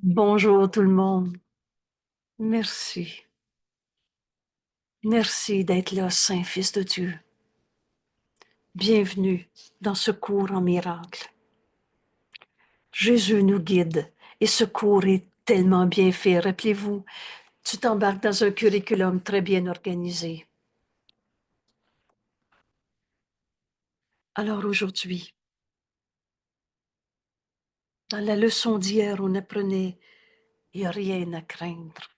Bonjour tout le monde. Merci. Merci d'être là, Saint Fils de Dieu. Bienvenue dans ce cours en miracle. Jésus nous guide et ce cours est tellement bien fait. Rappelez-vous, tu t'embarques dans un curriculum très bien organisé. Alors aujourd'hui, dans la leçon d'hier, on apprenait il n'y a rien à craindre.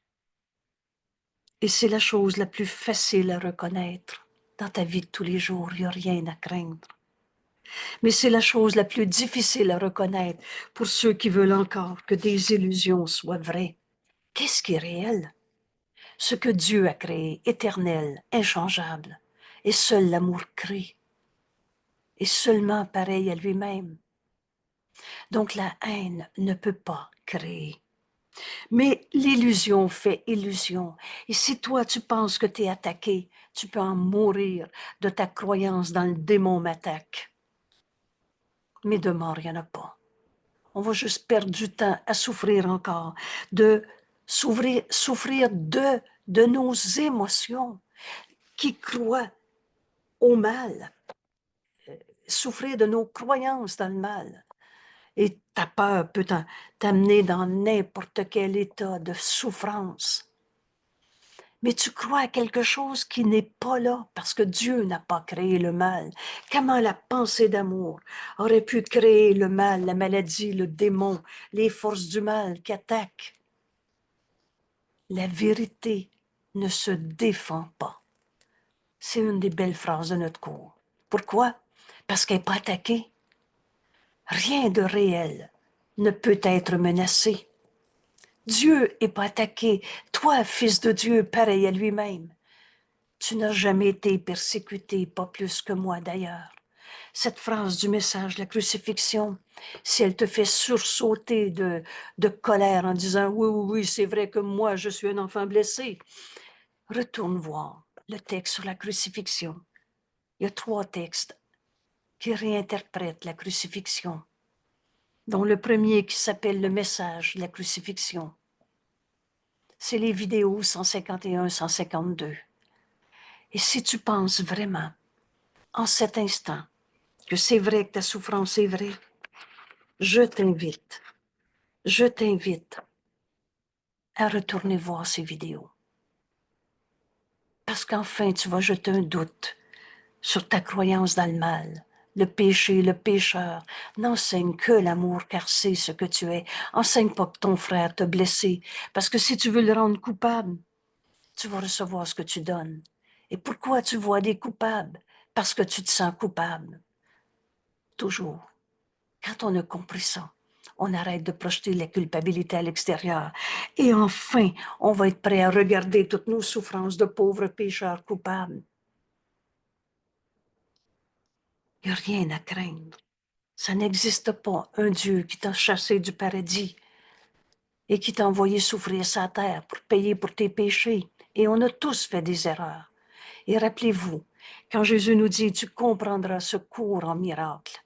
Et c'est la chose la plus facile à reconnaître. Dans ta vie de tous les jours, il n'y a rien à craindre. Mais c'est la chose la plus difficile à reconnaître pour ceux qui veulent encore que des illusions soient vraies. Qu'est-ce qui est réel? Ce que Dieu a créé, éternel, inchangeable, et seul l'amour crée, et seulement pareil à lui-même. Donc la haine ne peut pas créer. Mais l'illusion fait illusion. Et si toi, tu penses que tu es attaqué, tu peux en mourir de ta croyance dans le démon m'attaque. Mais de mort, il n'y en a pas. On va juste perdre du temps à souffrir encore, de souffrir de nos émotions qui croient au mal, souffrir de nos croyances dans le mal. Et ta peur peut t'amener dans n'importe quel état de souffrance. Mais tu crois à quelque chose qui n'est pas là parce que Dieu n'a pas créé le mal. Comment la pensée d'amour aurait pu créer le mal, la maladie, le démon, les forces du mal qui attaquent? La vérité ne se défend pas. C'est une des belles phrases de notre cours. Pourquoi? Parce qu'elle n'est pas attaquée. Rien de réel ne peut être menacé. Dieu n'est pas attaqué. Toi, fils de Dieu, pareil à lui-même. Tu n'as jamais été persécuté, pas plus que moi d'ailleurs. Cette phrase du message de la crucifixion, si elle te fait sursauter de colère en disant oui, oui, oui, c'est vrai que moi, je suis un enfant blessé, retourne voir le texte sur la crucifixion. Il y a 3 textes qui réinterprètent la crucifixion, dont le premier qui s'appelle le message de la crucifixion. C'est les vidéos 151, 152. Et si tu penses vraiment, en cet instant, que c'est vrai que ta souffrance est vraie, je t'invite à retourner voir ces vidéos. Parce qu'enfin, tu vas jeter un doute sur ta croyance dans le mal. Le péché, le pécheur, n'enseigne que l'amour, car c'est ce que tu es. Enseigne pas que ton frère t'a blessé, parce que si tu veux le rendre coupable, tu vas recevoir ce que tu donnes. Et pourquoi tu vois des coupables? Parce que tu te sens coupable. Toujours. Quand on a compris ça, on arrête de projeter la culpabilité à l'extérieur. Et enfin, on va être prêt à regarder toutes nos souffrances de pauvres pécheurs coupables. Il n'y a rien à craindre. Ça n'existe pas un Dieu qui t'a chassé du paradis et qui t'a envoyé souffrir sa terre pour payer pour tes péchés. Et on a tous fait des erreurs. Et rappelez-vous, quand Jésus nous dit, tu comprendras ce cours en miracle,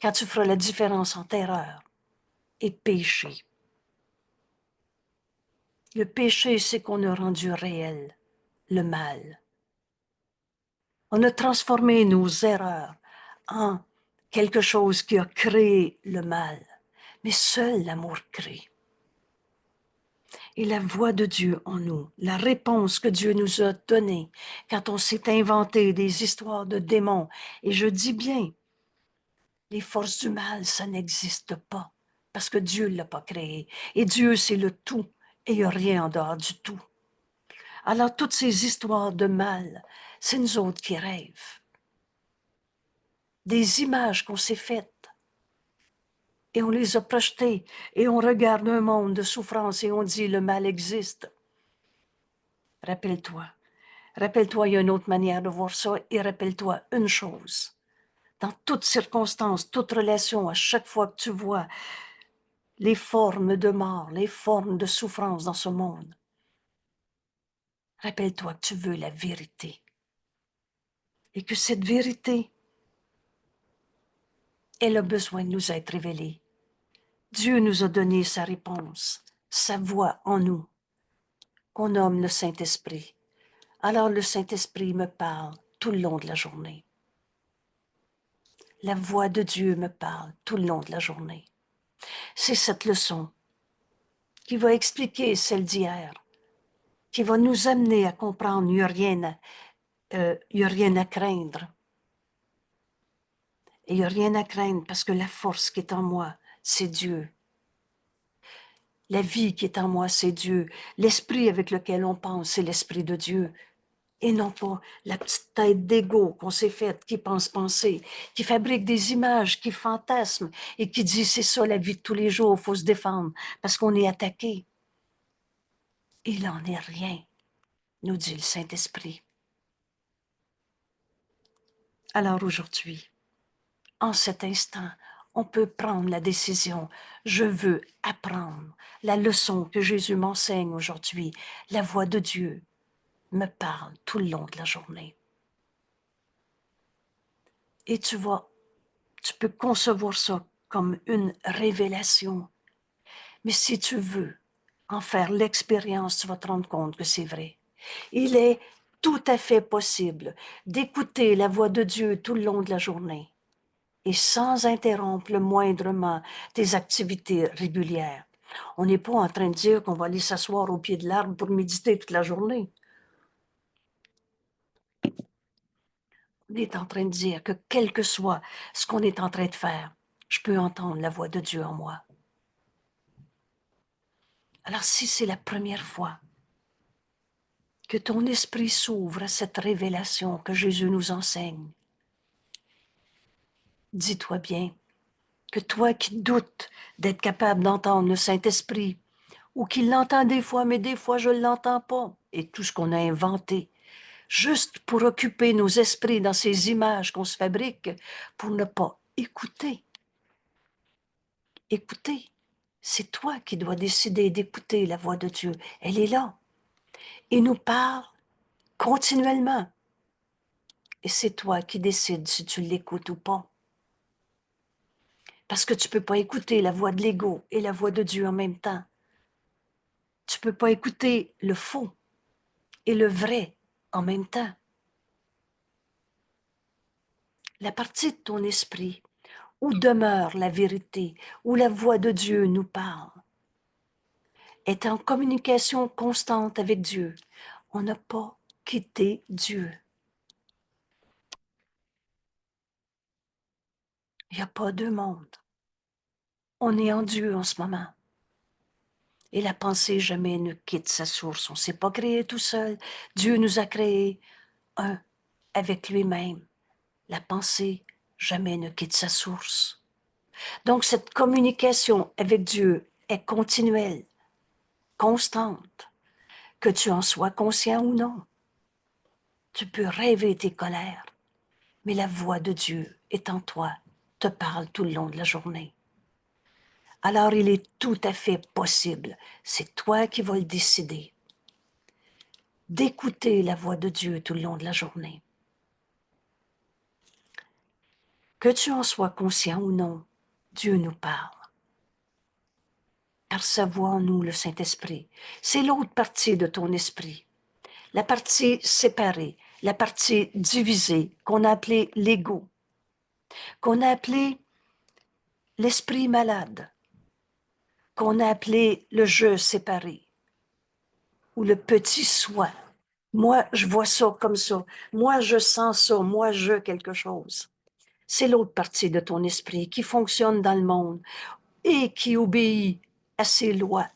quand tu feras la différence entre erreur et péché. Le péché, c'est qu'on a rendu réel le mal. On a transformé nos erreurs en quelque chose qui a créé le mal. Mais seul l'amour crée. Et la voix de Dieu en nous, la réponse que Dieu nous a donnée quand on s'est inventé des histoires de démons, et je dis bien, les forces du mal, ça n'existe pas, parce que Dieu ne l'a pas créé. Et Dieu, c'est le tout, et il n'y a rien en dehors du tout. Alors, toutes ces histoires de mal, c'est nous autres qui rêvent. Des images qu'on s'est faites, et on les a projetées, et on regarde un monde de souffrance, et on dit, le mal existe. Rappelle-toi. Rappelle-toi, il y a une autre manière de voir ça, et rappelle-toi une chose. Dans toutes circonstances, toute relation, à chaque fois que tu vois les formes de mort, les formes de souffrance dans ce monde, rappelle-toi que tu veux la vérité. Et que cette vérité, elle a besoin de nous être révélée. Dieu nous a donné sa réponse, sa voix en nous, qu'on nomme le Saint-Esprit. Alors le Saint-Esprit me parle tout le long de la journée. La voix de Dieu me parle tout le long de la journée. C'est cette leçon qui va expliquer celle d'hier, qui va nous amener à comprendre qu'il n'y a rien à craindre. Et il n'y a rien à craindre parce que la force qui est en moi, c'est Dieu. La vie qui est en moi, c'est Dieu. L'esprit avec lequel on pense, c'est l'esprit de Dieu. Et non pas la petite tête d'égo qu'on s'est faite, qui pense penser, qui fabrique des images, qui fantasme et qui dit c'est ça la vie de tous les jours, il faut se défendre parce qu'on est attaqué. Il n'en est rien, nous dit le Saint-Esprit. Alors aujourd'hui, en cet instant, on peut prendre la décision. Je veux apprendre la leçon que Jésus m'enseigne aujourd'hui. La voix de Dieu me parle tout le long de la journée. Et tu peux concevoir ça comme une révélation. Mais si tu veux en faire l'expérience, tu vas te rendre compte que c'est vrai. Il est tout à fait possible d'écouter la voix de Dieu tout le long de la journée et sans interrompre le moindrement tes activités régulières. On n'est pas en train de dire qu'on va aller s'asseoir au pied de l'arbre pour méditer toute la journée. On est en train de dire que quel que soit ce qu'on est en train de faire, je peux entendre la voix de Dieu en moi. Alors si c'est la première fois que ton esprit s'ouvre à cette révélation que Jésus nous enseigne, dis-toi bien que toi qui doutes d'être capable d'entendre le Saint-Esprit, ou qui l'entend des fois, mais des fois je ne l'entends pas, et tout ce qu'on a inventé, juste pour occuper nos esprits dans ces images qu'on se fabrique, pour ne pas écouter. Écouter, c'est toi qui dois décider d'écouter la voix de Dieu. Elle est là. Il nous parle continuellement. Et c'est toi qui décides si tu l'écoutes ou pas. Parce que tu ne peux pas écouter la voix de l'ego et la voix de Dieu en même temps. Tu ne peux pas écouter le faux et le vrai en même temps. La partie de ton esprit où demeure la vérité, où la voix de Dieu nous parle, est en communication constante avec Dieu. On n'a pas quitté Dieu. Il n'y a pas deux mondes. On est en Dieu en ce moment. Et la pensée jamais ne quitte sa source. On ne s'est pas créé tout seul. Dieu nous a créés un avec lui-même. La pensée jamais ne quitte sa source. Donc cette communication avec Dieu est continuelle, constante, que tu en sois conscient ou non. Tu peux rêver tes colères, mais la voix de Dieu est en toi, te parle tout le long de la journée. Alors il est tout à fait possible, c'est toi qui vas le décider, d'écouter la voix de Dieu tout le long de la journée. Que tu en sois conscient ou non, Dieu nous parle. Par sa voix en nous, le Saint-Esprit. C'est l'autre partie de ton esprit. La partie séparée, la partie divisée, qu'on a appelée l'ego, qu'on a appelé l'esprit malade, qu'on a appelé le je séparé, ou le petit soi. Moi, je vois ça comme ça. Moi, je sens ça. Moi, je quelque chose. C'est l'autre partie de ton esprit qui fonctionne dans le monde et qui obéit à ces lois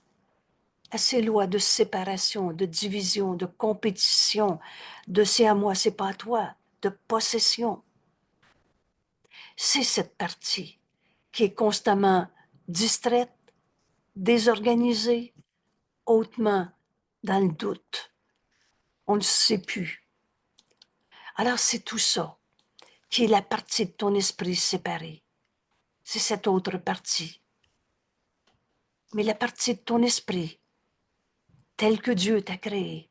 de séparation, de division, de compétition, de c'est à moi, c'est pas à toi, de possession. C'est cette partie qui est constamment distraite, désorganisée, hautement dans le doute. On ne sait plus. Alors c'est tout ça qui est la partie de ton esprit séparée. C'est cette autre partie. Mais la partie de ton esprit, telle que Dieu t'a créé,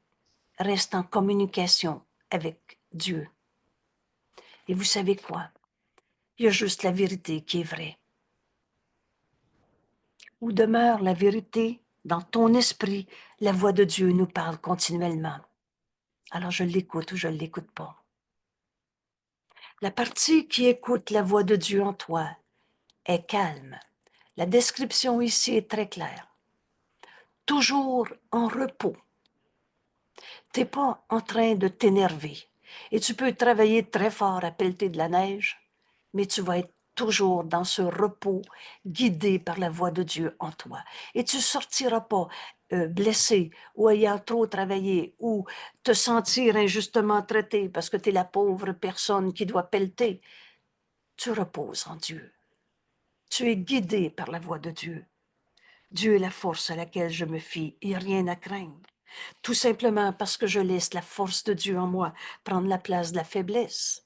reste en communication avec Dieu. Et vous savez quoi? Il y a juste la vérité qui est vraie. où demeure la vérité, dans ton esprit, la voix de Dieu nous parle continuellement. Alors je l'écoute ou je ne l'écoute pas. La partie qui écoute la voix de Dieu en toi est calme. La description ici est très claire. Toujours en repos. Tu n'es pas en train de t'énerver. Et tu peux travailler très fort à pelleter de la neige, mais tu vas être toujours dans ce repos, guidé par la voix de Dieu en toi. Et tu ne sortiras pas blessé ou ayant trop travaillé ou te sentir injustement traité parce que tu es la pauvre personne qui doit pelleter. Tu reposes en Dieu. Tu es guidé par la voix de Dieu. Dieu est la force à laquelle je me fie et rien à craindre. Tout simplement parce que je laisse la force de Dieu en moi prendre la place de la faiblesse.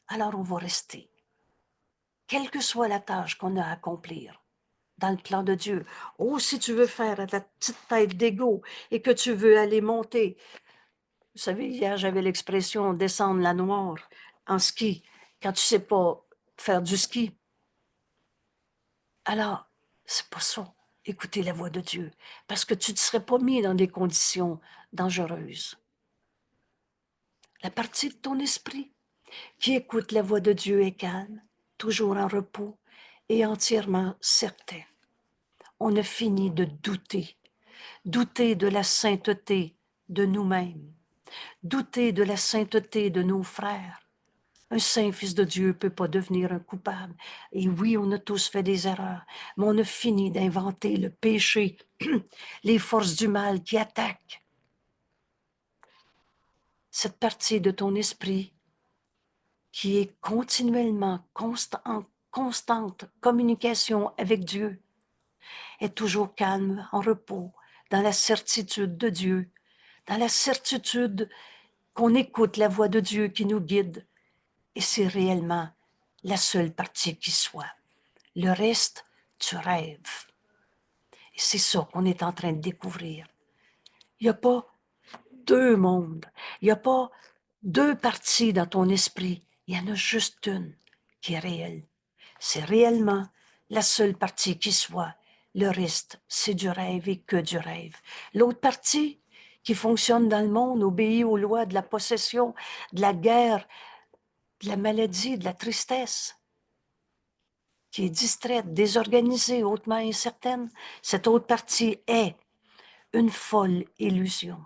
Alors on va rester, quelle que soit la tâche qu'on a à accomplir, dans le plan de Dieu. Oh, si tu veux faire ta petite tête d'égo et que tu veux aller monter. Vous savez, hier, j'avais l'expression descendre la noire en ski, quand tu sais pas faire du ski. Alors, c'est pas ça. Écouter la voix de Dieu, parce que tu ne te serais pas mis dans des conditions dangereuses. La partie de ton esprit qui écoute la voix de Dieu est calme, toujours en repos et entièrement certain. On a fini de douter, douter de la sainteté de nous-mêmes, douter de la sainteté de nos frères. Un saint fils de Dieu ne peut pas devenir un coupable. Et oui, on a tous fait des erreurs, mais on a fini d'inventer le péché, les forces du mal qui attaquent cette partie de ton esprit qui est continuellement en constante communication avec Dieu, est toujours calme, en repos, dans la certitude de Dieu, dans la certitude qu'on écoute la voix de Dieu qui nous guide, et c'est réellement la seule partie qui soit. Le reste, tu rêves. Et c'est ça qu'on est en train de découvrir. Il n'y a pas deux mondes. Il n'y a pas deux parties dans ton esprit. Il y en a juste une qui est réelle. C'est réellement la seule partie qui soit. Le reste, c'est du rêve et que du rêve. L'autre partie qui fonctionne dans le monde, obéit aux lois de la possession, de la guerre, de la maladie, de la tristesse, qui est distraite, désorganisée, hautement incertaine, cette autre partie est une folle illusion.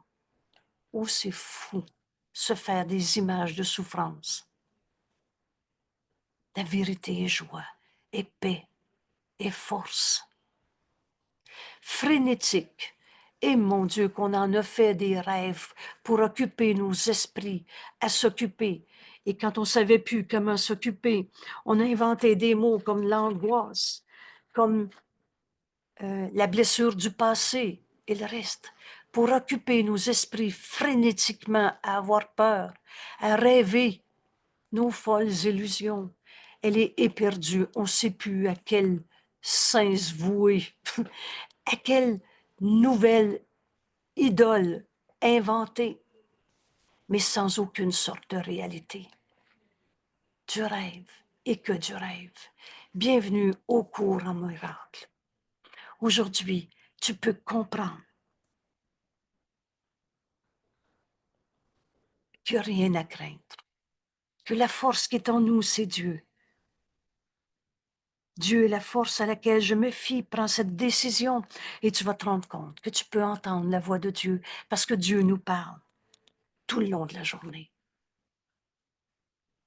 Oh, c'est fou, se faire des images de souffrance. La vérité est joie, et paix, et force. Frénétique. Et mon Dieu, qu'on en a fait des rêves pour occuper nos esprits, à s'occuper. Et quand on ne savait plus comment s'occuper, on a inventé des mots comme l'angoisse, comme la blessure du passé et le reste, pour occuper nos esprits frénétiquement à avoir peur, à rêver nos folles illusions. Elle est éperdue, on ne sait plus à quel saint se vouer, à quelle nouvelle idole inventer, mais sans aucune sorte de réalité. Du rêve et que du rêve. Bienvenue au cours en miracle. Aujourd'hui, tu peux comprendre qu'il n'y a rien à craindre, que la force qui est en nous, c'est Dieu. Dieu est la force à laquelle je me fie. Prends cette décision et tu vas te rendre compte que tu peux entendre la voix de Dieu parce que Dieu nous parle tout le long de la journée.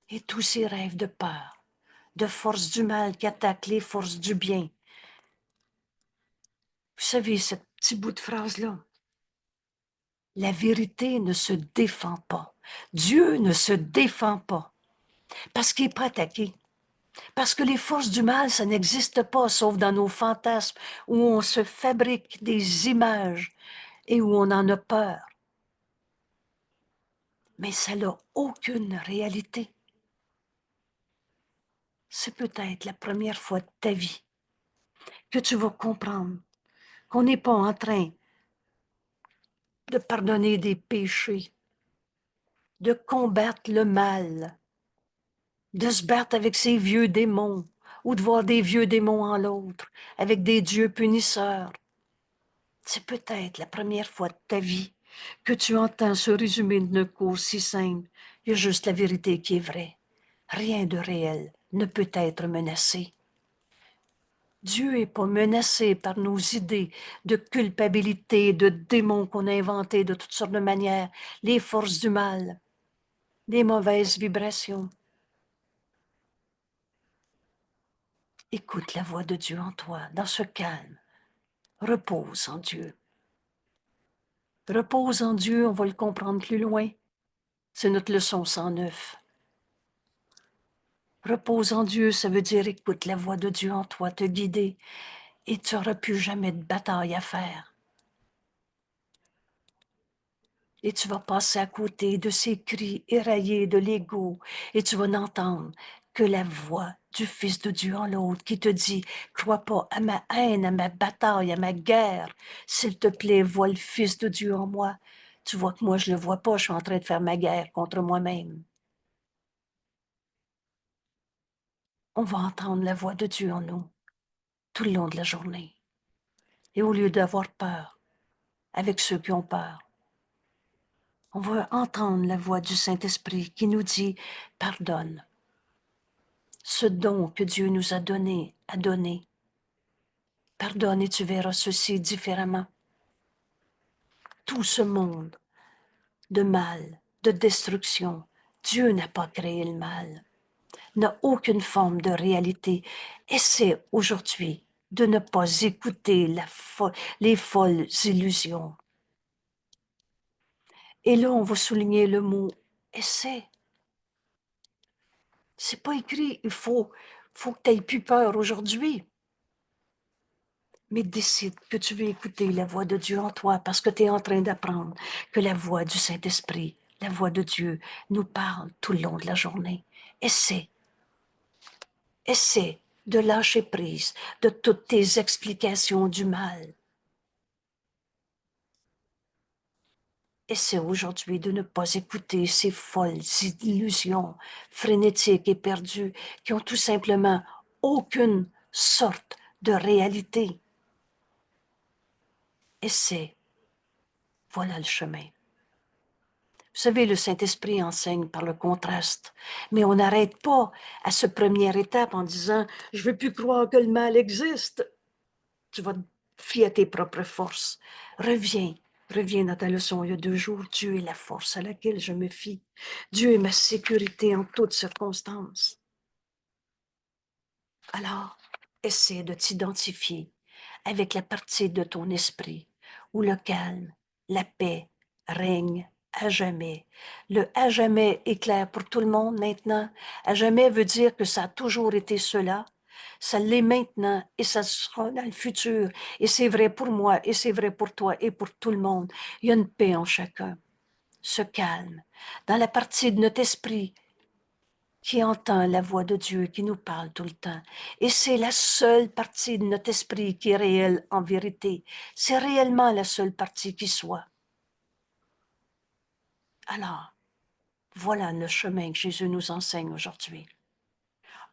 Et tous ces rêves de peur, de forces du mal qui attaquent les forces du bien. Vous savez, ce petit bout de phrase-là, la vérité ne se défend pas. Dieu ne se défend pas parce qu'il n'est pas attaqué. Parce que les forces du mal, ça n'existe pas, sauf dans nos fantasmes, où on se fabrique des images et où on en a peur. Mais ça n'a aucune réalité. C'est peut-être la première fois de ta vie que tu vas comprendre qu'on n'est pas en train de pardonner des péchés, de combattre le mal, de se battre avec ces vieux démons. ou de voir des vieux démons en l'autre, avec des dieux punisseurs. C'est peut-être la première fois de ta vie que tu entends ce résumé d'une cause si simple. Il y a juste la vérité qui est vraie. Rien de réel ne peut être menacé. Dieu n'est pas menacé par nos idées de culpabilité, de démons qu'on a inventés de toutes sortes de manières, les forces du mal, les mauvaises vibrations. Écoute la voix de Dieu en toi, dans ce calme. Repose en Dieu. Repose en Dieu, on va le comprendre plus loin. C'est notre leçon 109. Repose en Dieu, ça veut dire écoute la voix de Dieu en toi, te guider, et tu n'auras plus jamais de bataille à faire. Et tu vas passer à côté de ces cris éraillés de l'ego, et tu vas n'entendre que la voix du Fils de Dieu en l'autre qui te dit, crois pas à ma haine, à ma bataille, à ma guerre. S'il te plaît, vois le Fils de Dieu en moi. Tu vois que moi, je le vois pas, je suis en train de faire ma guerre contre moi-même. On va entendre la voix de Dieu en nous tout le long de la journée. Et au lieu d'avoir peur avec ceux qui ont peur, on va entendre la voix du Saint-Esprit qui nous dit « Pardonne ». Ce don que Dieu nous a donné, Pardonne et tu verras ceci différemment. Tout ce monde de mal, de destruction, Dieu n'a pas créé le mal, n'a aucune forme de réalité. Essaie aujourd'hui de ne pas écouter les folles illusions. Et là, on va souligner le mot « essaie ». C'est pas écrit « il faut que tu aies plus peur aujourd'hui ». Mais décide que tu veux écouter la voix de Dieu en toi parce que tu es en train d'apprendre que la voix du Saint-Esprit, la voix de Dieu, nous parle tout le long de la journée. Essaie de lâcher prise de toutes tes explications du mal. Essaie aujourd'hui de ne pas écouter ces folles illusions frénétiques et perdues qui ont tout simplement aucune sorte de réalité. Essaie. Voilà le chemin. Vous savez, le Saint-Esprit enseigne par le contraste, mais on n'arrête pas à ce première étape en disant « je ne veux plus croire que le mal existe ». Tu vas te fier à tes propres forces. Reviens dans ta leçon il y a 2 jours. Dieu est la force à laquelle je me fie. Dieu est ma sécurité en toutes circonstances. Alors, essaie de t'identifier avec la partie de ton esprit où le calme, la paix règne à jamais. Le à jamais est clair pour tout le monde maintenant. À jamais veut dire que ça a toujours été cela. Ça l'est maintenant et ça sera dans le futur. Et c'est vrai pour moi et c'est vrai pour toi et pour tout le monde. Il y a une paix en chacun. Ce calme. Dans la partie de notre esprit qui entend la voix de Dieu qui nous parle tout le temps. Et c'est la seule partie de notre esprit qui est réelle en vérité. C'est réellement la seule partie qui soit. Alors, voilà le chemin que Jésus nous enseigne aujourd'hui.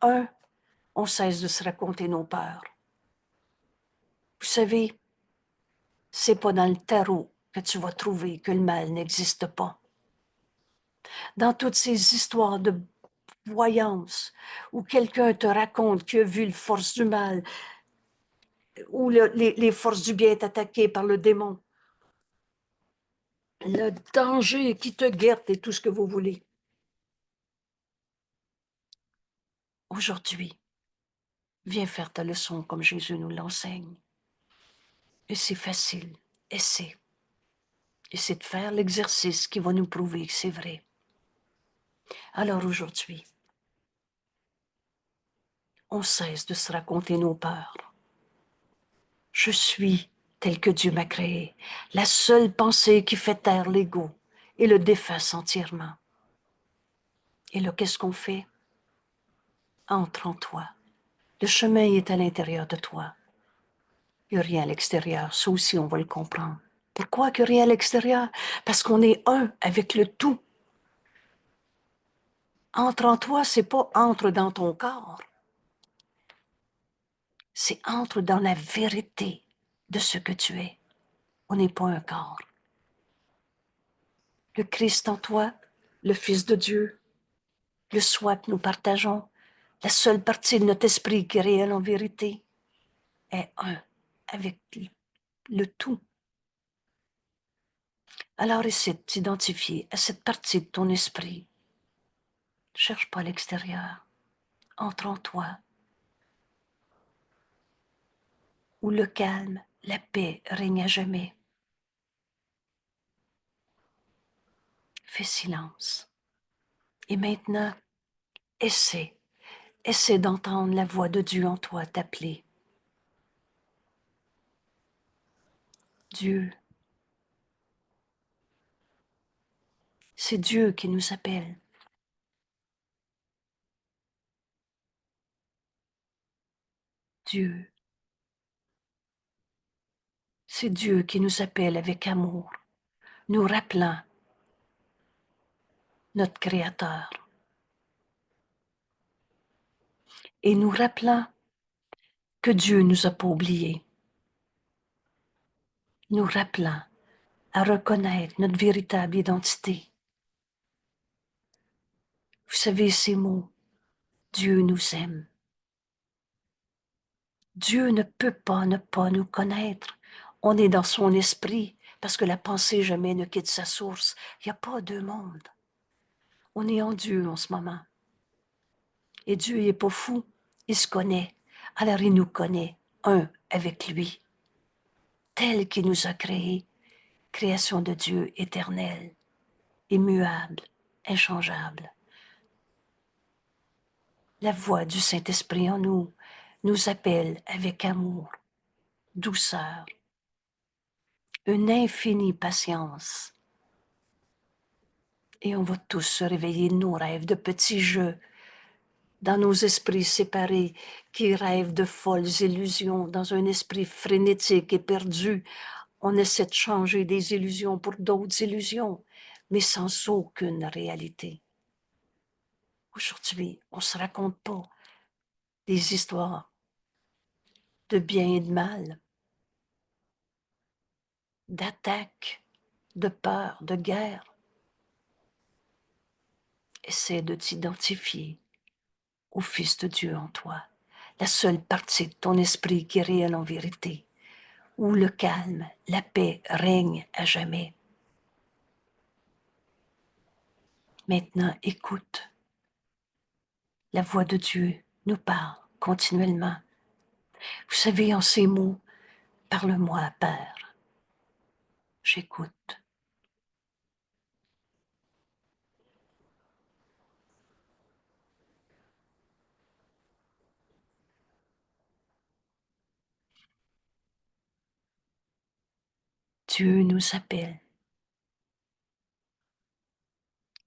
1, on cesse de se raconter nos peurs. Vous savez, c'est pas dans le tarot que tu vas trouver que le mal n'existe pas. Dans toutes ces histoires de voyance où quelqu'un te raconte qu'il a vu la force du mal, où les forces du bien est attaquées par le démon. Le danger qui te guette et tout ce que vous voulez. Aujourd'hui, viens faire ta leçon comme Jésus nous l'enseigne. Et c'est facile. Essaie. Essaie de faire l'exercice qui va nous prouver que c'est vrai. Alors aujourd'hui, on cesse de se raconter nos peurs. Je suis tel que Dieu m'a créé. La seule pensée qui fait taire l'ego et le déface entièrement. Et là, qu'est-ce qu'on fait? Entre en toi. Le chemin est à l'intérieur de toi. Il n'y a rien à l'extérieur. Ça aussi, on va le comprendre. Pourquoi qu'il n'y a rien à l'extérieur? Parce qu'on est un avec le tout. Entre en toi, c'est pas entre dans ton corps. c'est entre dans la vérité de ce que tu es. On n'est pas un corps. Le Christ en toi, le Fils de Dieu, le soi que nous partageons, la seule partie de notre esprit qui est réelle en vérité, est un avec le tout. Alors essaie de t'identifier à cette partie de ton esprit. Ne cherche pas à l'extérieur. Entre en toi, où le calme, la paix règne à jamais. Fais silence. Et maintenant, essaie d'entendre la voix de Dieu en toi t'appeler. Dieu, c'est Dieu qui nous appelle. Dieu, c'est Dieu qui nous appelle avec amour, nous rappelant notre Créateur et nous rappelant que Dieu ne nous a pas oubliés, nous rappelant à reconnaître notre véritable identité. Vous savez ces mots, Dieu nous aime. Dieu ne peut pas ne pas nous connaître. On est dans son esprit parce que la pensée jamais ne quitte sa source. Il n'y a pas deux mondes. On est en Dieu en ce moment. Et Dieu n'est pas fou, il se connaît. Alors il nous connaît, un avec lui, tel qu'il nous a créés, création de Dieu éternelle, immuable, inchangeable. La voix du Saint-Esprit en nous nous appelle avec amour, douceur, une infinie patience. Et on va tous se réveiller de nos rêves, de petits jeux, dans nos esprits séparés qui rêvent de folles illusions, dans un esprit frénétique et perdu. On essaie de changer des illusions pour d'autres illusions, mais sans aucune réalité. Aujourd'hui, on ne se raconte pas des histoires de bien et de mal, d'attaque, de peur, de guerre. Essaie de t'identifier au Fils de Dieu en toi, la seule partie de ton esprit qui est réelle en vérité, où le calme, la paix règnent à jamais. Maintenant, écoute. La voix de Dieu nous parle continuellement. Vous savez, en ces mots, parle-moi, Père. J'écoute. Dieu nous appelle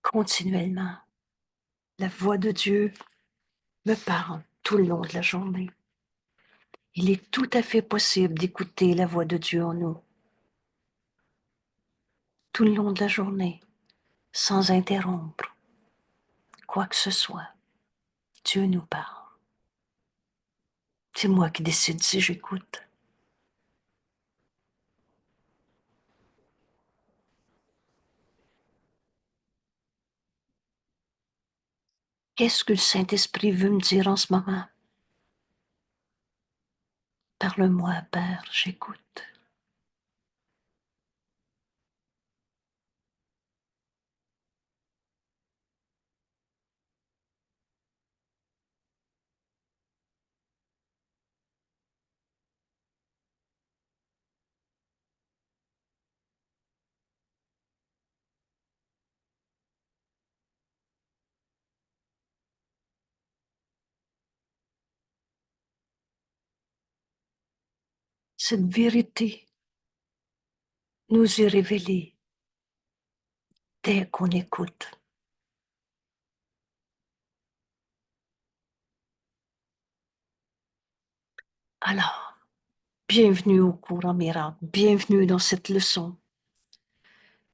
continuellement. La voix de Dieu me parle tout le long de la journée. Il est tout à fait possible d'écouter la voix de Dieu en nous tout le long de la journée, sans interrompre quoi que ce soit. Dieu nous parle. C'est moi qui décide si j'écoute. Qu'est-ce que le Saint-Esprit veut me dire en ce moment? Parle-moi, Père, j'écoute. Cette vérité nous est révélée dès qu'on écoute. Alors, bienvenue au cours en miracle, bienvenue dans cette leçon.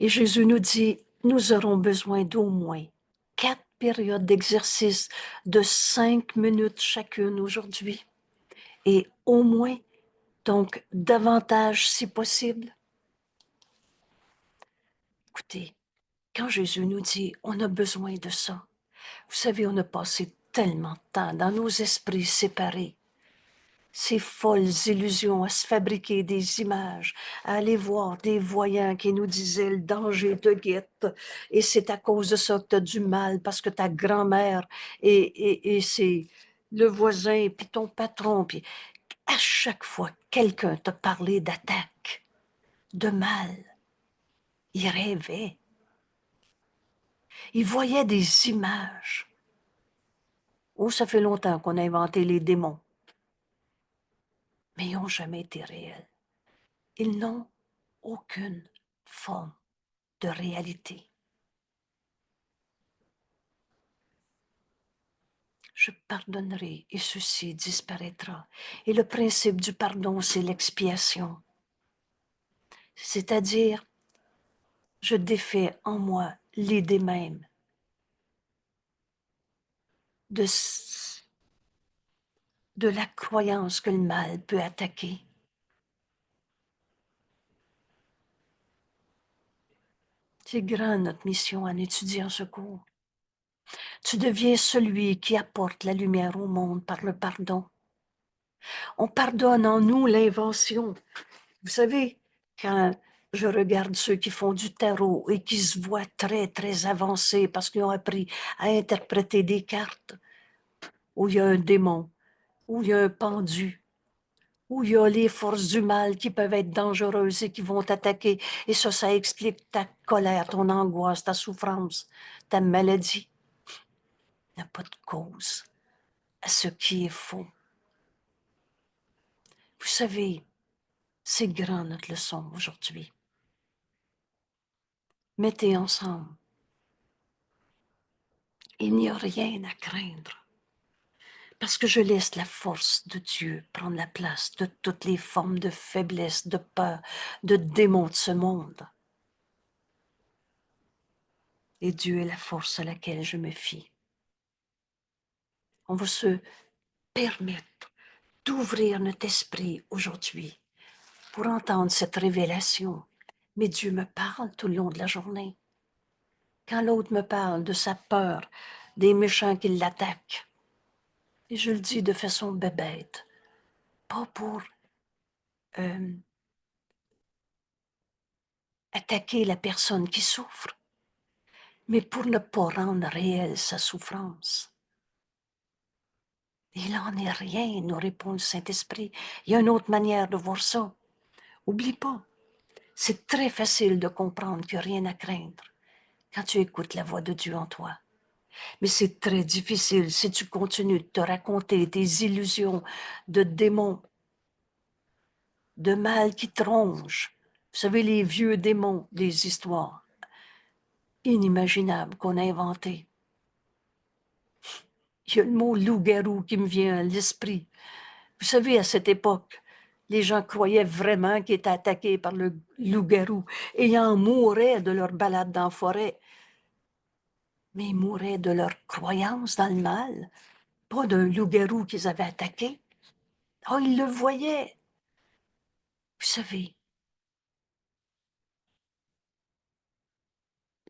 Et Jésus nous dit, nous aurons besoin d'au moins 4 périodes d'exercice de 5 minutes chacune aujourd'hui. et au moins, donc davantage si possible. Écoutez, quand Jésus nous dit on a besoin de ça, vous savez, on a passé tellement de temps dans nos esprits séparés, ces folles illusions à se fabriquer des images, à aller voir des voyants qui nous disaient le danger te guette et c'est à cause de ça que tu as du mal parce que ta grand-mère et c'est le voisin puis ton patron. Puis à chaque fois quelqu'un te parlait d'attaque, de mal, il rêvait, il voyait des images. Oh, ça fait longtemps qu'on a inventé les démons, mais ils n'ont jamais été réels. Ils n'ont aucune forme de réalité. Je pardonnerai et ceci disparaîtra. Et le principe du pardon, c'est l'expiation. C'est-à-dire, je défais en moi l'idée même de la croyance que le mal peut attaquer. C'est grand notre mission en étudiant ce cours. Tu deviens celui qui apporte la lumière au monde par le pardon. On pardonne en nous l'invention. Vous savez, quand je regarde ceux qui font du tarot et qui se voient très, très avancés parce qu'ils ont appris à interpréter des cartes, où il y a un démon, où il y a un pendu, où il y a les forces du mal qui peuvent être dangereuses et qui vont t'attaquer. Et ça explique ta colère, ton angoisse, ta souffrance, ta maladie. Il n'y a pas de cause à ce qui est faux. Vous savez, c'est grand notre leçon aujourd'hui. Mettez ensemble. Il n'y a rien à craindre. Parce que je laisse la force de Dieu prendre la place de toutes les formes de faiblesse, de peur, de démons de ce monde. Et Dieu est la force à laquelle je me fie. On va se permettre d'ouvrir notre esprit aujourd'hui pour entendre cette révélation. Mais Dieu me parle tout le long de la journée. Quand l'autre me parle de sa peur, des méchants qui l'attaquent, et je le dis de façon bébête, pas pour attaquer la personne qui souffre, mais pour ne pas rendre réelle sa souffrance. Il n'en est rien, nous répond le Saint-Esprit. Il y a une autre manière de voir ça. Oublie pas, c'est très facile de comprendre qu'il n'y a rien à craindre quand tu écoutes la voix de Dieu en toi. Mais c'est très difficile si tu continues de te raconter tes illusions de démons, de mal qui te rongent. Vous savez, les vieux démons des histoires inimaginables qu'on a inventées. Il y a le mot loup-garou qui me vient à l'esprit. Vous savez, à cette époque, les gens croyaient vraiment qu'ils étaient attaqués par le loup-garou et ils en mouraient de leur balade dans la forêt. Mais ils mouraient de leur croyance dans le mal, pas d'un loup-garou qu'ils avaient attaqué. Oh, ils le voyaient. Vous savez,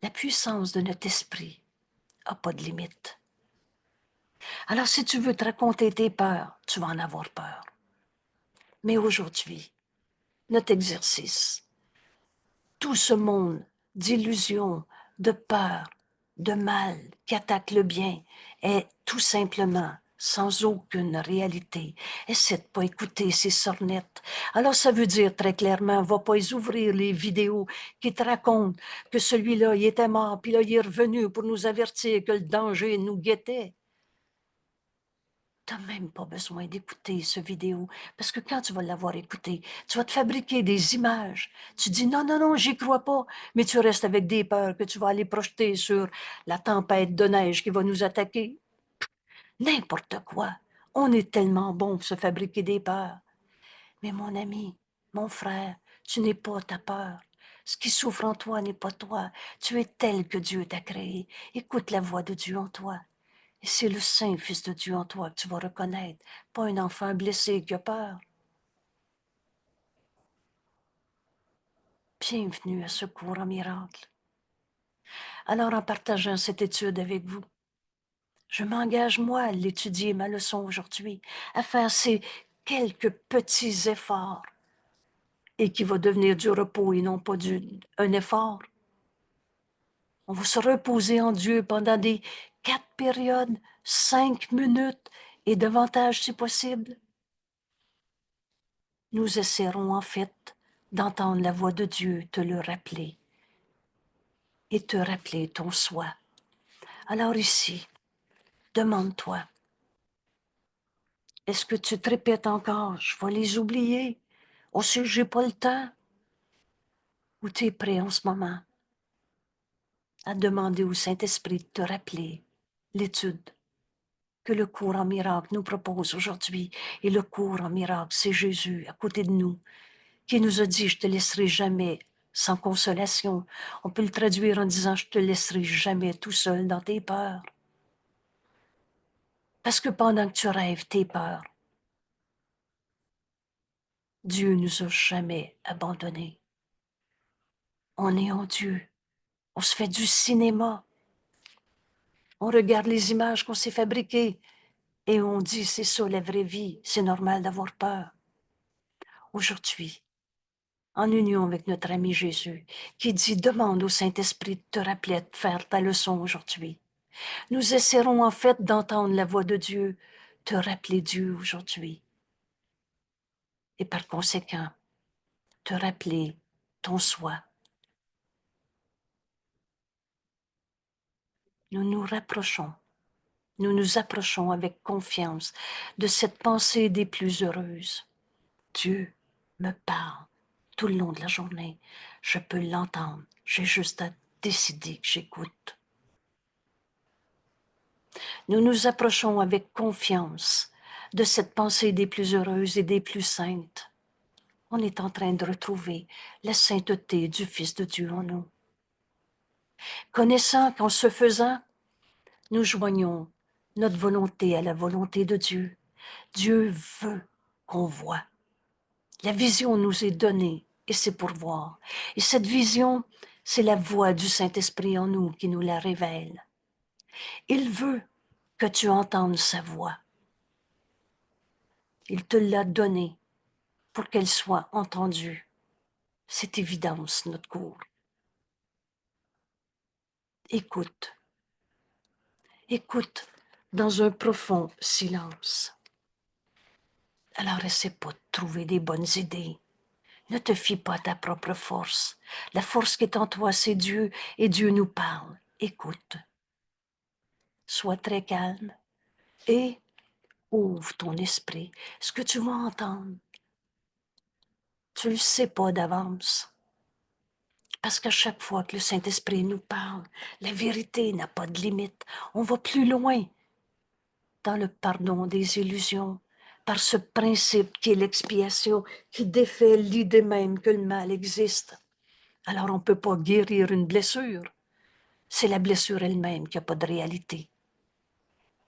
la puissance de notre esprit n'a pas de limite. Alors, si tu veux te raconter tes peurs, tu vas en avoir peur. Mais aujourd'hui, notre exercice, tout ce monde d'illusions, de peur, de mal qui attaque le bien est tout simplement sans aucune réalité. Essaie de pas écouter ces sornettes. Alors ça veut dire très clairement, va pas les ouvrir les vidéos qui te racontent que celui-là, il était mort, puis là, il est revenu pour nous avertir que le danger nous guettait. Tu n'as même pas besoin d'écouter ce vidéo, parce que quand tu vas l'avoir écouté, tu vas te fabriquer des images. Tu dis non, non, non, j'y crois pas, mais tu restes avec des peurs que tu vas aller projeter sur la tempête de neige qui va nous attaquer. N'importe quoi. On est tellement bon pour se fabriquer des peurs. Mais mon ami, mon frère, tu n'es pas ta peur. Ce qui souffre en toi n'est pas toi. Tu es tel que Dieu t'a créé. Écoute la voix de Dieu en toi. Et c'est le saint Fils de Dieu en toi que tu vas reconnaître, pas un enfant blessé qui a peur. Bienvenue à ce cours en miracle. Alors, en partageant cette étude avec vous, je m'engage, moi, à l'étudier, ma leçon aujourd'hui, à faire ces quelques petits efforts et qui va devenir du repos et non pas un effort. On va se reposer en Dieu pendant des 4 périodes, 5 minutes et davantage si possible. Nous essaierons en fait d'entendre la voix de Dieu te le rappeler et te rappeler ton soi. Alors ici, demande-toi, est-ce que tu te répètes encore, je vais les oublier, oh si j'ai pas le temps, ou tu es prêt en ce moment à demander au Saint-Esprit de te rappeler l'étude que le cours en miracle nous propose aujourd'hui. Et le cours en miracle, c'est Jésus à côté de nous, qui nous a dit, je te laisserai jamais sans consolation. On peut le traduire en disant, je te laisserai jamais tout seul dans tes peurs. Parce que pendant que tu rêves tes peurs, Dieu nous a jamais abandonnés. On est en Dieu. On se fait du cinéma. On regarde les images qu'on s'est fabriquées et on dit, c'est ça la vraie vie, c'est normal d'avoir peur. Aujourd'hui, en union avec notre ami Jésus, qui dit, demande au Saint-Esprit de te rappeler de faire ta leçon aujourd'hui. Nous essaierons en fait d'entendre la voix de Dieu, te rappeler Dieu aujourd'hui. Et par conséquent, te rappeler ton soi. Nous nous rapprochons, nous nous approchons avec confiance de cette pensée des plus heureuses. Dieu me parle tout le long de la journée. Je peux l'entendre. J'ai juste à décider que j'écoute. Nous nous approchons avec confiance de cette pensée des plus heureuses et des plus saintes. On est en train de retrouver la sainteté du Fils de Dieu en nous. Connaissant qu'en ce faisant, nous joignons notre volonté à la volonté de Dieu. Dieu veut qu'on voit. La vision nous est donnée et c'est pour voir. Et cette vision, c'est la voix du Saint-Esprit en nous qui nous la révèle. Il veut que tu entendes sa voix. Il te l'a donnée pour qu'elle soit entendue. C'est évidence, notre cours. Écoute. Écoute dans un profond silence. Alors essaie pas de trouver des bonnes idées. Ne te fie pas à ta propre force. La force qui est en toi, c'est Dieu, et Dieu nous parle. Écoute. Sois très calme et ouvre ton esprit. Ce que tu vas entendre, tu ne le sais pas d'avance. Parce qu'à chaque fois que le Saint-Esprit nous parle, la vérité n'a pas de limite. On va plus loin dans le pardon des illusions, par ce principe qui est l'expiation, qui défait l'idée même que le mal existe. Alors on ne peut pas guérir une blessure. C'est la blessure elle-même qui n'a pas de réalité.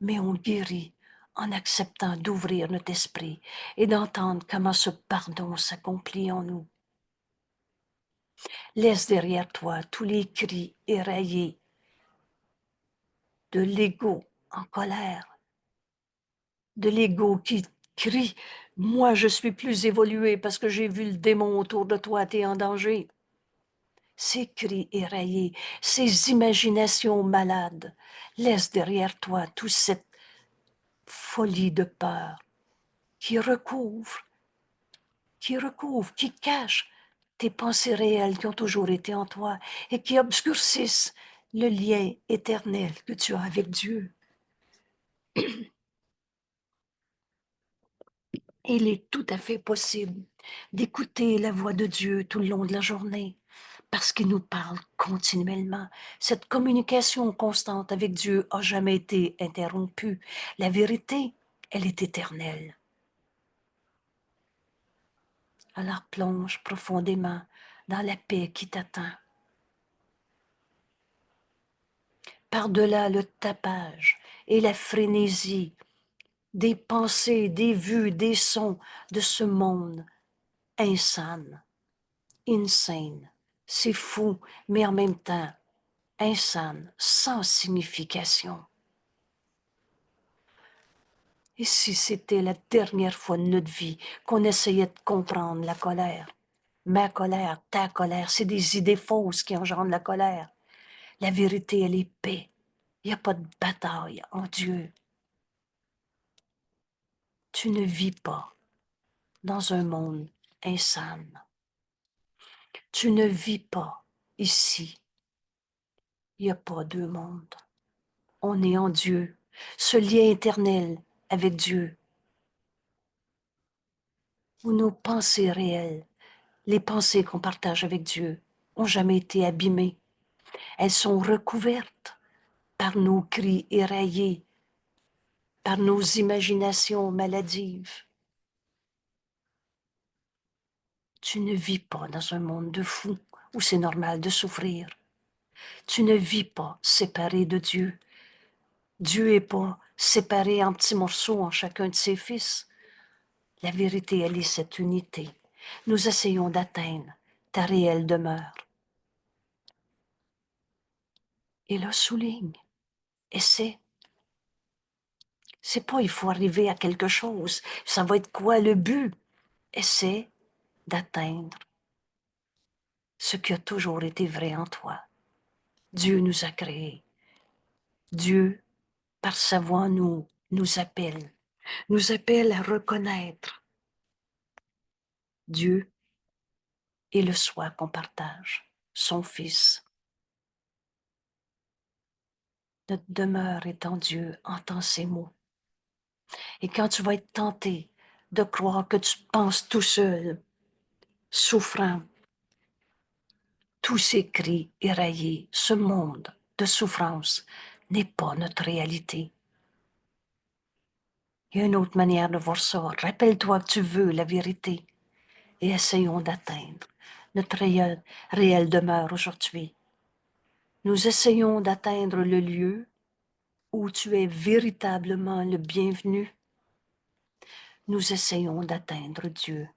Mais on guérit en acceptant d'ouvrir notre esprit et d'entendre comment ce pardon s'accomplit en nous. Laisse derrière toi tous les cris éraillés de l'ego en colère, de l'ego qui crie « Moi, je suis plus évolué parce que j'ai vu le démon autour de toi, t'es en danger. » Ces cris éraillés, ces imaginations malades, laisse derrière toi toute cette folie de peur qui recouvre, qui cache tes pensées réelles qui ont toujours été en toi et qui obscurcissent le lien éternel que tu as avec Dieu. Il est tout à fait possible d'écouter la voix de Dieu tout le long de la journée parce qu'il nous parle continuellement. Cette communication constante avec Dieu n'a jamais été interrompue. La vérité, elle est éternelle. Alors plonge profondément dans la paix qui t'attend. par-delà le tapage et la frénésie des pensées, des vues, des sons de ce monde insane, insane. C'est fou, mais en même temps insane, sans signification. Et si c'était la dernière fois de notre vie qu'on essayait de comprendre la colère? Ma colère, ta colère, c'est des idées fausses qui engendrent la colère. La vérité, elle est paix. Il n'y a pas de bataille en Dieu. Tu ne vis pas dans un monde insane. Tu ne vis pas ici. Il n'y a pas deux mondes. On est en Dieu. Ce lien éternel avec Dieu, où nos pensées réelles, les pensées qu'on partage avec Dieu, ont jamais été abîmées. Elles sont recouvertes par nos cris éraillés, par nos imaginations maladives. Tu ne vis pas dans un monde de fous où c'est normal de souffrir. Tu ne vis pas séparé de Dieu. Dieu n'est pas séparé en petits morceaux en chacun de ses fils. La vérité, elle est cette unité. Nous essayons d'atteindre ta réelle demeure. Et là, souligne, essaie. C'est pas il faut arriver à quelque chose. Ça va être quoi le but? Essaie d'atteindre ce qui a toujours été vrai en toi. Dieu nous a créés. Dieu, par sa voix, nous appelle à reconnaître Dieu et le soi qu'on partage, son Fils. Notre demeure est en Dieu, entends ces mots. Et quand tu vas être tenté de croire que tu penses tout seul, souffrant, tous ces cris éraillés, ce monde de souffrance n'est pas notre réalité. Il y a une autre manière de voir ça. Rappelle-toi que tu veux la vérité et essayons d'atteindre notre réelle demeure aujourd'hui. Nous essayons d'atteindre le lieu où tu es véritablement le bienvenu. Nous essayons d'atteindre Dieu.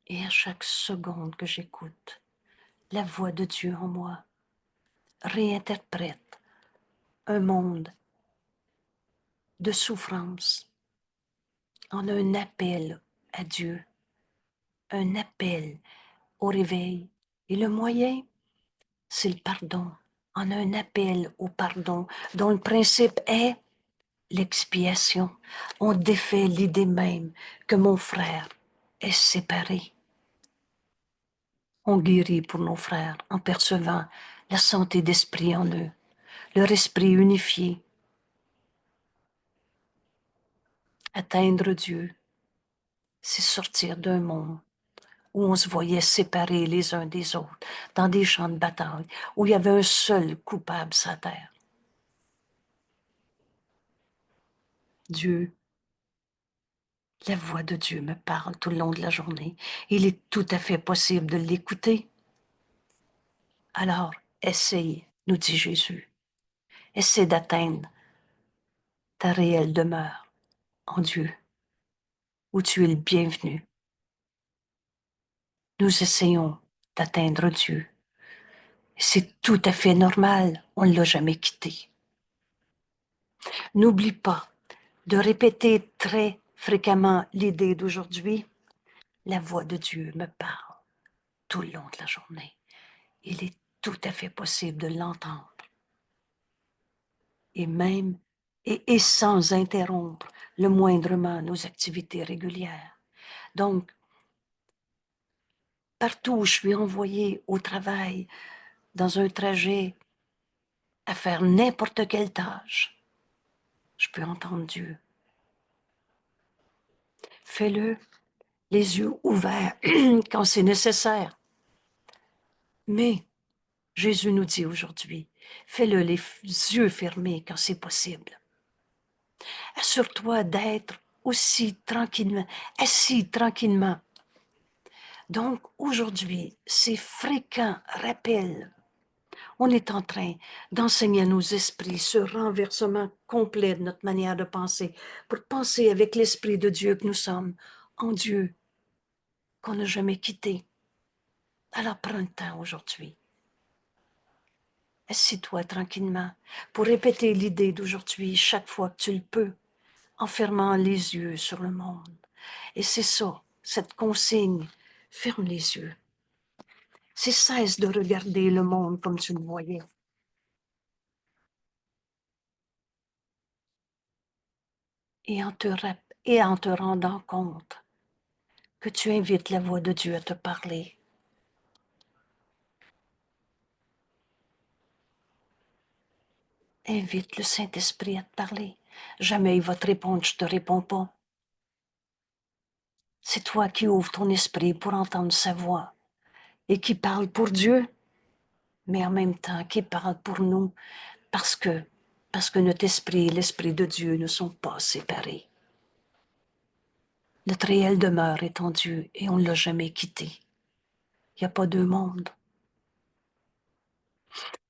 Et à chaque seconde que j'écoute, la voix de Dieu en moi réinterprète un monde de souffrance en un appel à Dieu, un appel au réveil. Et le moyen, c'est le pardon, en un appel au pardon, dont le principe est l'expiation. On défait l'idée même que mon frère est séparé. On guérit pour nos frères en percevant la santé d'esprit en eux, leur esprit unifié. Atteindre Dieu, c'est sortir d'un monde où on se voyait séparés les uns des autres, dans des champs de bataille, où il y avait un seul coupable sur la terre. Dieu, la voix de Dieu me parle tout le long de la journée. Il est tout à fait possible de l'écouter. Alors, essaye, nous dit Jésus. Essaie d'atteindre ta réelle demeure en Dieu, où tu es le bienvenu. Nous essayons d'atteindre Dieu. C'est tout à fait normal, on ne l'a jamais quitté. N'oublie pas de répéter très fréquemment l'idée d'aujourd'hui. La voix de Dieu me parle tout le long de la journée. Il est tout à fait possible de l'entendre. Et même, et sans interrompre le moindrement nos activités régulières. Donc, partout où je suis envoyée au travail, dans un trajet, à faire n'importe quelle tâche, je peux entendre Dieu. Fais-le les yeux ouverts quand c'est nécessaire. Mais Jésus nous dit aujourd'hui, fais-le les yeux fermés quand c'est possible. Assure-toi d'être aussi tranquillement, assis tranquillement Donc, aujourd'hui, ces fréquents rappels, on est en train d'enseigner à nos esprits ce renversement complet de notre manière de penser, pour penser avec l'Esprit de Dieu que nous sommes, en Dieu, qu'on n'a jamais quitté. Alors, prends le temps aujourd'hui. Assis-toi tranquillement pour répéter l'idée d'aujourd'hui chaque fois que tu le peux, en fermant les yeux sur le monde. Et c'est ça, cette consigne, ferme les yeux. C'est cesse de regarder le monde comme tu le voyais. Et en te rendant compte que tu invites la voix de Dieu à te parler. Invite le Saint-Esprit à te parler. Jamais il va te répondre, je te réponds pas. C'est toi qui ouvres ton esprit pour entendre sa voix et qui parle pour Dieu, mais en même temps qui parle pour nous parce que notre esprit et l'esprit de Dieu ne sont pas séparés. Notre réelle demeure est en Dieu et on ne l'a jamais quitté. Il n'y a pas deux mondes.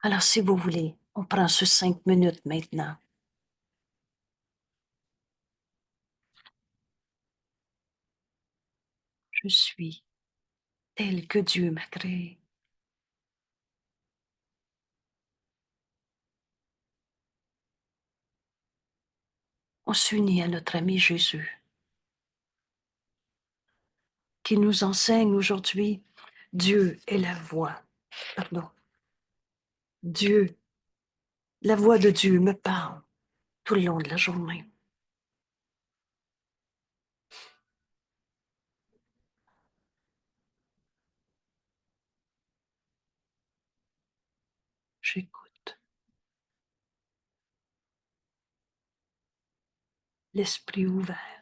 Alors, si vous voulez, on prend ce 5 minutes maintenant. Je suis tel que Dieu m'a créé. On s'unit à notre ami Jésus, qui nous enseigne aujourd'hui, Dieu est la voix. Pardon. Dieu, la voix de Dieu me parle tout le long de la journée. J'écoute. L'esprit ouvert.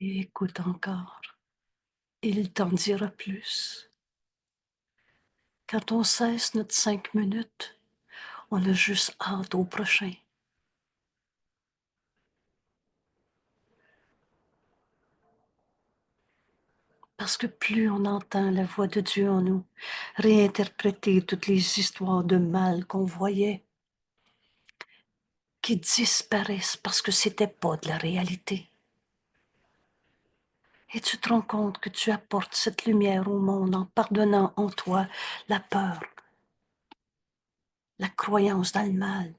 Et écoute encore. Il t'en dira plus. Quand on cesse notre 5 minutes, on a juste hâte au prochain. Parce que plus on entend la voix de Dieu en nous, réinterpréter toutes les histoires de mal qu'on voyait, qui disparaissent parce que c'était pas de la réalité. Et tu te rends compte que tu apportes cette lumière au monde en pardonnant en toi la peur, la croyance dans le mal.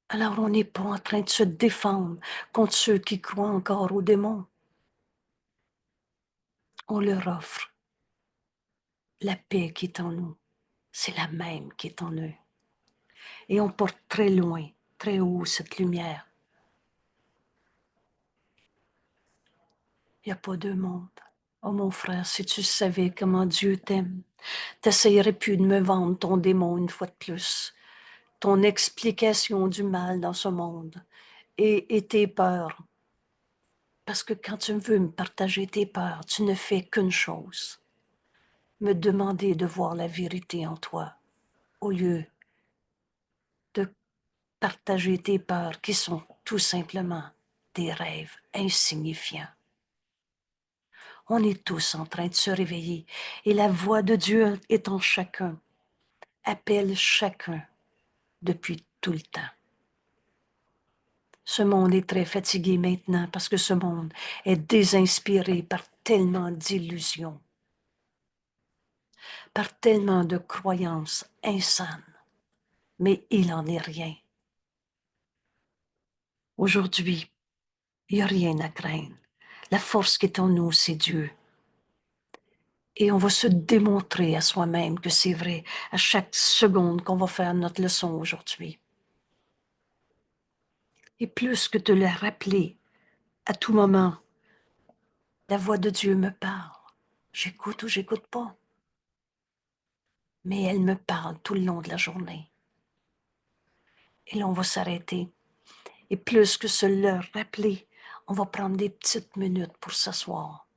Alors on n'est pas en train de se défendre contre ceux qui croient encore aux démons. On leur offre la paix qui est en nous. C'est la même qui est en eux. Et on porte très loin, très haut cette lumière. Il n'y a pas deux mondes. Oh mon frère, si tu savais comment Dieu t'aime, t'essayerais plus de me vendre ton démon une fois de plus, ton explication du mal dans ce monde et tes peurs. Parce que quand tu veux me partager tes peurs, tu ne fais qu'une chose, me demander de voir la vérité en toi, au lieu de partager tes peurs qui sont tout simplement des rêves insignifiants. On est tous en train de se réveiller et la voix de Dieu est en chacun, appelle chacun depuis tout le temps. Ce monde est très fatigué maintenant parce que ce monde est désinspiré par tellement d'illusions, par tellement de croyances insanes. Mais il n'en est rien. Aujourd'hui, il n'y a rien à craindre. La force qui est en nous, c'est Dieu. Et on va se démontrer à soi-même que c'est vrai à chaque seconde qu'on va faire notre leçon aujourd'hui. Et plus que de le rappeler à tout moment, la voix de Dieu me parle. J'écoute ou j'écoute pas. Mais elle me parle tout le long de la journée. Et là, on va s'arrêter. Et plus que se le rappeler, on va prendre des petites minutes pour s'asseoir.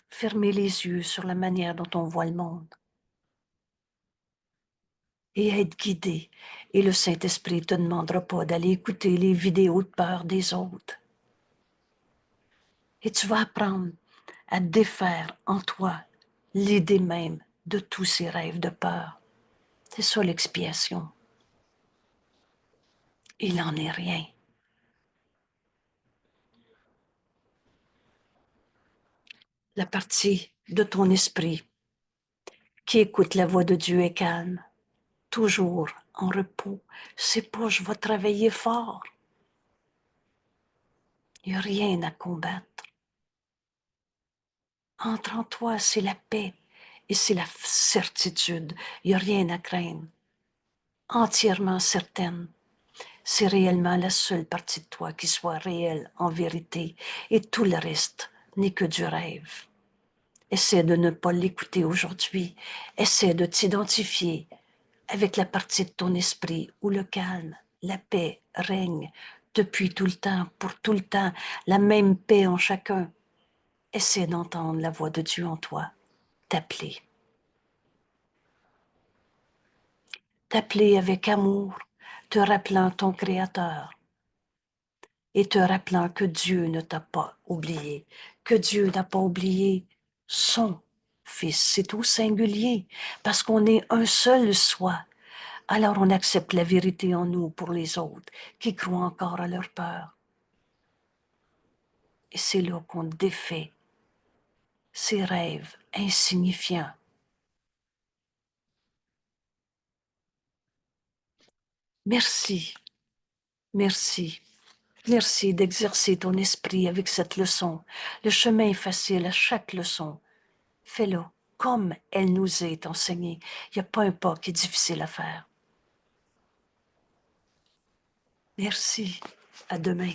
Fermer les yeux sur la manière dont on voit le monde. Et être guidé. Et le Saint-Esprit ne te demandera pas d'aller écouter les vidéos de peur des autres. Et tu vas apprendre à défaire en toi l'idée même de tous ces rêves de peur. C'est ça l'expiation. Il n'en est rien. La partie de ton esprit qui écoute la voix de Dieu est calme, toujours en repos. C'est pas je vais travailler fort. Il n'y a rien à combattre. Entre en toi, c'est la paix et c'est la certitude. Il n'y a rien à craindre. Entièrement certaine. C'est réellement la seule partie de toi qui soit réelle en vérité et tout le reste n'est que du rêve. Essaie de ne pas l'écouter aujourd'hui. Essaie de t'identifier avec la partie de ton esprit où le calme, la paix règne depuis tout le temps, pour tout le temps, la même paix en chacun. Essaie d'entendre la voix de Dieu en toi, t'appeler. T'appeler avec amour, te rappelant ton Créateur et te rappelant que Dieu ne t'a pas oublié, que Dieu n'a pas oublié son Fils. C'est au singulier, parce qu'on est un seul soi. Alors on accepte la vérité en nous pour les autres qui croient encore à leur peur. Et c'est là qu'on défait ces rêves insignifiants. Merci, merci, merci d'exercer ton esprit avec cette leçon. Le chemin est facile à chaque leçon. Fais-le comme elle nous est enseignée. Il n'y a pas un pas qui est difficile à faire. Merci. À demain.